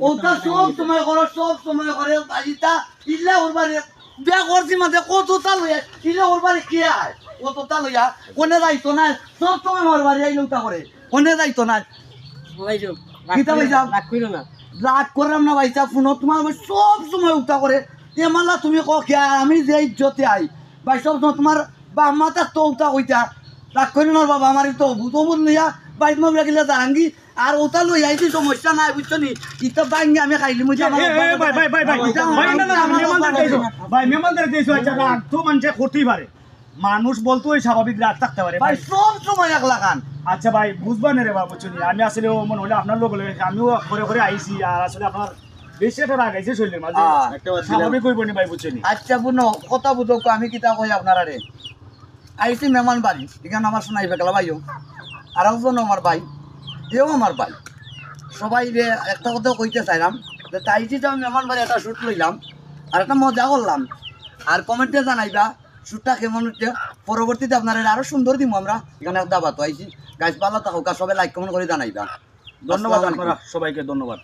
ওটা সব সময় করো সব সময় করে বাড়িটা ইল্লা ওর বাড়ি বিয়া করছি মাঝে কতটা লইয়া ইল্লা ওর বাড়ি কে আয় কতটা লইয়া কোনে যাইতো না সব সময় আমার বাড়ি আইলে ওটা করে কোনে যাইতো না কিতা ভাইসা রাগ করলাম না ভাইসা ফোন তোমার সব সময় উঠা করে এমালা তুমি কে আমি যে ইজ্জতে আই ভাই সব সময় তোমার বা মাতা তো উঠা কইতা রাগ করি না বাবা আমার তো বুঝবুন লইয়া বাইক মামলা গেলে জাহাঙ্গি আর ওটা লই আইছি সমস্যা নাই বুঝছো নি ইটা ভাঙ্গি আমি খাইলি মুই ভাই মেহমানদের দিয়েছো আচ্ছা রাগ তো মানুষে করতেই পারে মানুষ বলতো ওই স্বাভাবিক রাগ থাকতে পারে ভাই সব সময় একলা খান আচ্ছা ভাই বুঝবা না রে বাবা বুঝছো নি আমি আসলে মনে হলে আপনার লোক আমিও ঘরে ঘরে আইছি আর আসলে আপনার বেশি একটা রাগ আইছে শরীরের মাঝে স্বাভাবিক হইব নি ভাই বুঝছো নি আচ্ছা বুনো কথা বুঝো আমি কিতা কই আপনারা রে আইছি মেহমান বাড়ি এখানে আমার শোনাই ফেকলা ভাইও আর একজন আমার ভাই এও আমার ভাই সবাই রে একটা কথা কইতে চাইলাম যে তাইছি তো আমি মেহমান বাড়ি একটা শ্যুট লইলাম আর একটা মজা করলাম আর কমেন্টে জানাইবা শ্যুটটা কেমন হচ্ছে পরবর্তীতে আপনারা আরো সুন্দর দিব আমরা এখানে একটা দাবাতো আইছি গাছ পালা থাকুক সবাই লাইক কমেন্ট করে জানাইবা ধন্যবাদ আপনারা সবাইকে ধন্যবাদ।